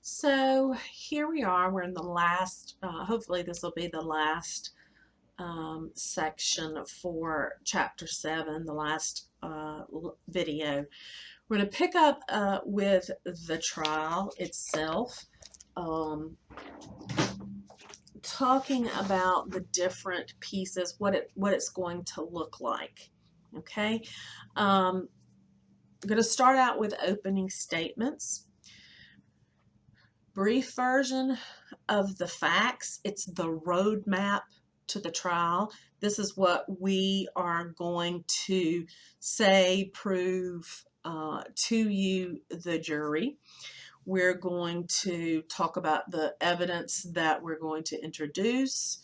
So here we are. We're in the last, hopefully, this will be the last section for Chapter 7, the last video. We're going to pick up with the trial itself, um, talking about the different pieces, what it's going to look like. Okay, I'm going to start out with opening statements. Brief version of the facts. It's the roadmap to the trial. This is what we are going to say, prove to you, the jury. We're going to talk about the evidence that we're going to introduce,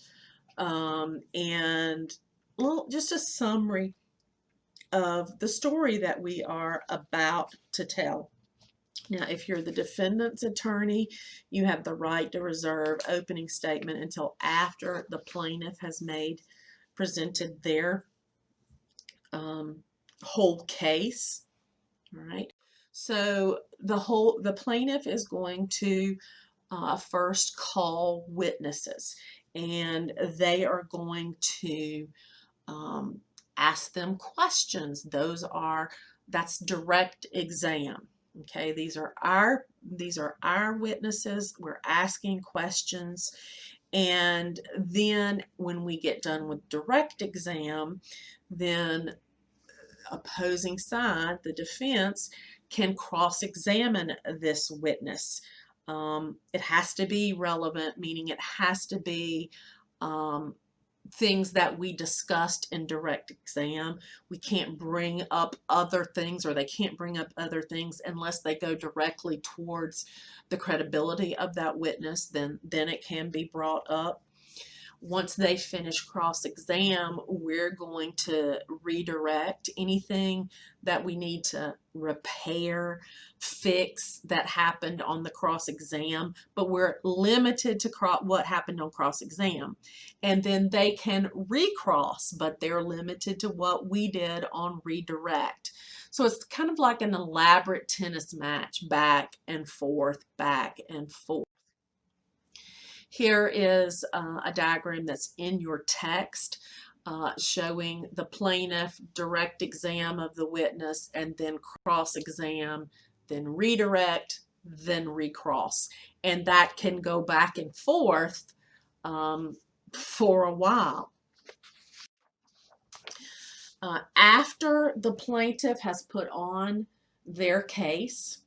and just a summary of the story that we are about to tell. Now, if you're the defendant's attorney, you have the right to reserve opening statement until after the plaintiff has presented their whole case. All right. So the plaintiff is going to first call witnesses, and they are going to ask them questions. That's direct exam. Okay, these are our witnesses. We're asking questions, and then when we get done with direct exam, then opposing side, the defense, can cross-examine this witness. It has to be relevant, meaning it has to be things that we discussed in direct exam. We can't bring up other things, or they can't bring up other things unless they go directly towards the credibility of that witness. Then it can be brought up. Once they finish cross-exam, we're going to redirect anything that we need to repair, fix that happened on the cross-exam, but we're limited to what happened on cross-exam. And then they can recross, but they're limited to what we did on redirect. So it's kind of like an elaborate tennis match, back and forth, back and forth. Here is a diagram that's in your text showing the plaintiff, direct exam of the witness, and then cross-exam, then redirect, then recross. And that can go back and forth for a while. After the plaintiff has put on their case,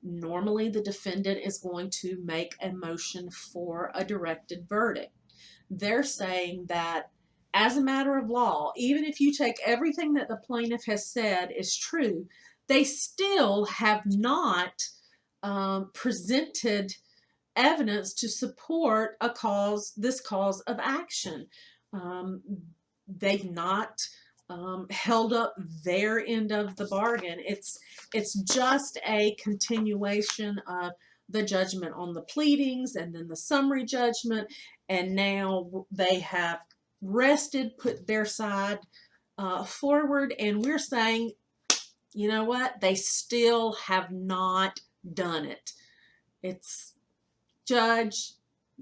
normally the defendant is going to make a motion for a directed verdict. They're saying that as a matter of law, even if you take everything that the plaintiff has said is true, they still have not presented evidence to support this cause of action. They've not held up their end of the bargain. It's just a continuation of the judgment on the pleadings and then the summary judgment, and now they have rested, put their side forward, and we're saying, you know what, they still have not done it. It's, Judge,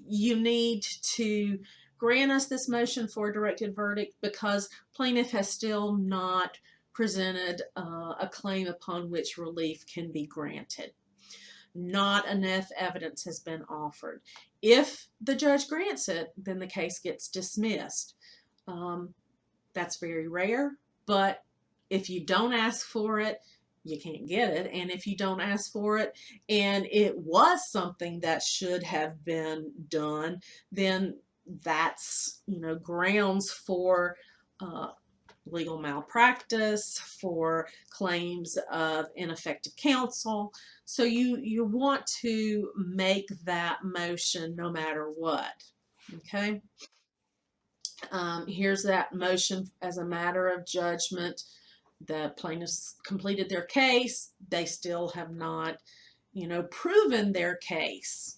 you need to grant us this motion for a directed verdict because plaintiff has still not presented a claim upon which relief can be granted. Not enough evidence has been offered. If the judge grants it, then the case gets dismissed. That's very rare, but if you don't ask for it, you can't get it. And if you don't ask for it and it was something that should have been done, then that's, grounds for legal malpractice, for claims of ineffective counsel. So you want to make that motion no matter what. Okay. Here's that motion as a matter of judgment. The plaintiffs completed their case. They still have not, proven their case.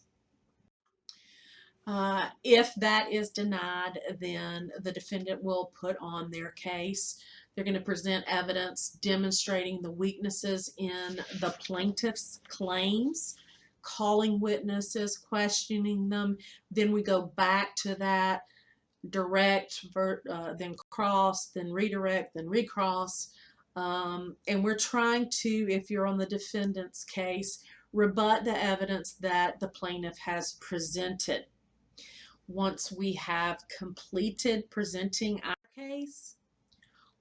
If that is denied, then the defendant will put on their case. They're going to present evidence demonstrating the weaknesses in the plaintiff's claims. calling witnesses, questioning them. Then we go back to that direct, then cross, then redirect, then recross. And we're trying to, if you're on the defendant's case, rebut the evidence that the plaintiff has presented. Once we have completed presenting our case,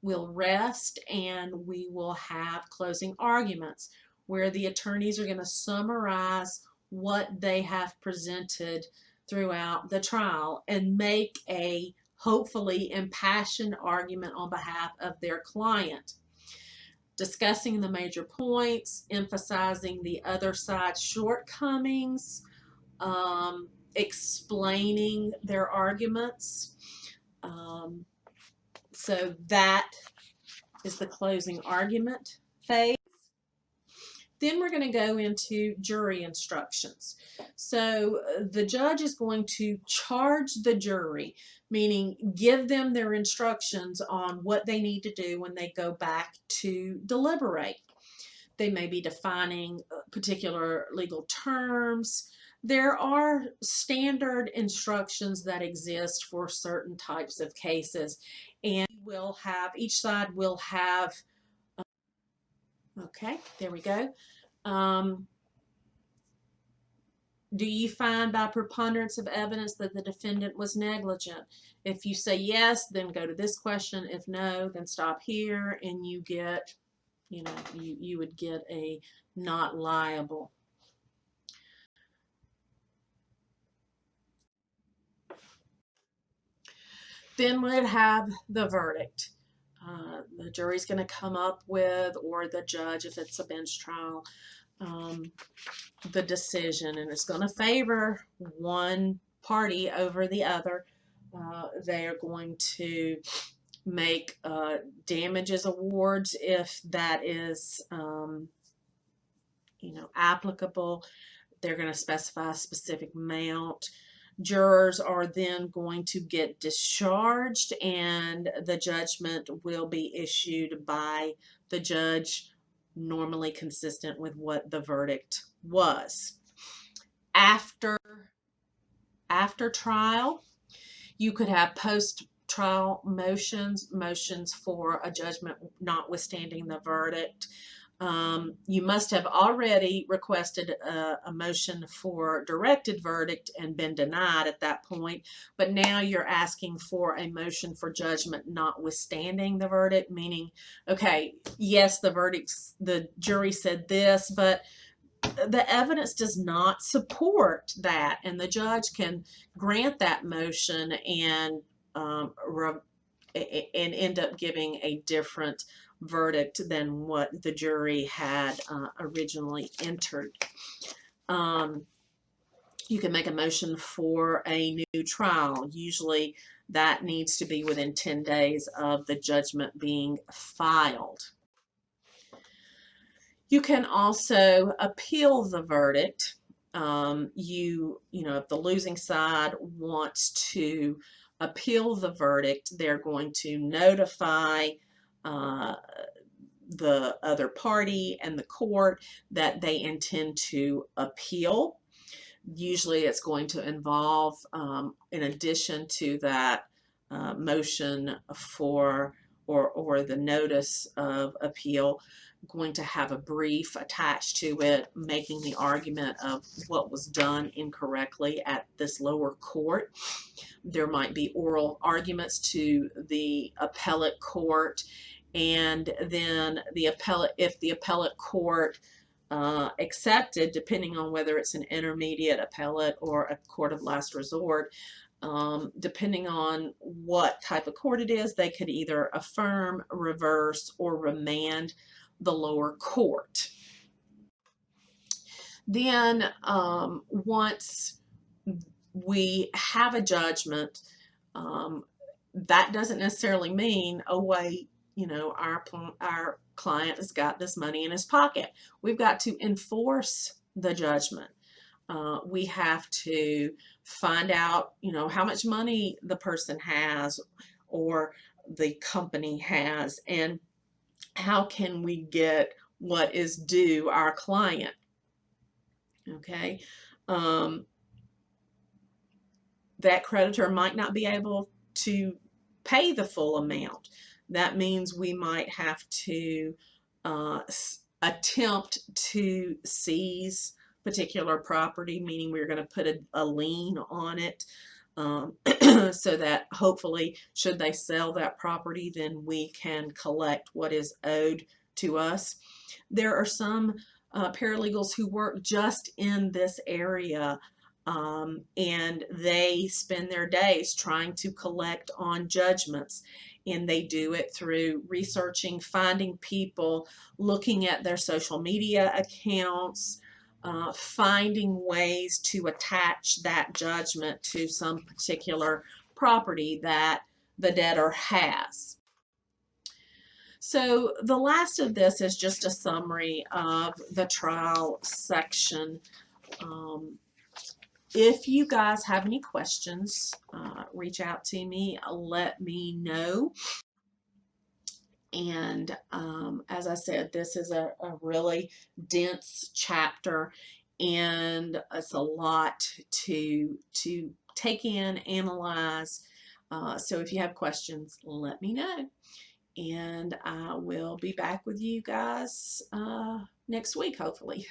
we'll rest and we will have closing arguments where the attorneys are going to summarize what they have presented throughout the trial and make a hopefully impassioned argument on behalf of their client, discussing the major points, emphasizing the other side's shortcomings, explaining their arguments. So that is the closing argument phase. Then we're going to go into jury instructions. So the judge is going to charge the jury, meaning give them their instructions on what they need to do when they go back to deliberate. They may be defining particular legal terms. There are standard instructions that exist for certain types of cases, and each side will have, okay, there we go. Do you find by preponderance of evidence that the defendant was negligent? If you say yes, then go to this question. If no, then stop here, and you get, you would get a not liable. Then we'd have the verdict. The jury's going to come up with, or the judge, if it's a bench trial, the decision, and it's going to favor one party over the other. They are going to make damages awards if that is, applicable. They're going to specify a specific amount. Jurors are then going to get discharged, and the judgment will be issued by the judge, normally consistent with what the verdict was. After trial, you could have post-trial motions for a judgment notwithstanding the verdict. You must have already requested a motion for directed verdict and been denied at that point, but now you're asking for a motion for judgment notwithstanding the verdict, meaning, okay, yes, the jury said this, but the evidence does not support that, and the judge can grant that motion and end up giving a different verdict than what the jury had originally entered. You can make a motion for a new trial. Usually that needs to be within 10 days of the judgment being filed. You can also appeal the verdict. If the losing side wants to appeal the verdict, they're going to notify the other party and the court that they intend to appeal. Usually it's going to involve, in addition to that motion for or the notice of appeal, going to have a brief attached to it making the argument of what was done incorrectly at this lower court. There might be oral arguments to the appellate court, and then if the appellate court accepted, depending on whether it's an intermediate appellate or a court of last resort, depending on what type of court it is, they could either affirm, reverse, or remand the lower court. Then once we have a judgment, that doesn't necessarily mean, oh wait, our client has got this money in his pocket. We've got to enforce the judgment. We have to find out, how much money the person has or the company has, and how can we get what is due our client. Okay. Um, that creditor might not be able to pay the full amount. That means we might have to attempt to seize particular property, meaning we're going to put a lien on it, so that hopefully, should they sell that property, then we can collect what is owed to us. There are some paralegals who work just in this area, and they spend their days trying to collect on judgments. And they do it through researching, finding people, looking at their social media accounts, finding ways to attach that judgment to some particular property that the debtor has. So the last of this is just a summary of the trial section. Um, if you guys have any questions, reach out to me, let me know. And as I said, this is a really dense chapter, and it's a lot to take in, analyze. So if you have questions, let me know. And I will be back with you guys next week, hopefully.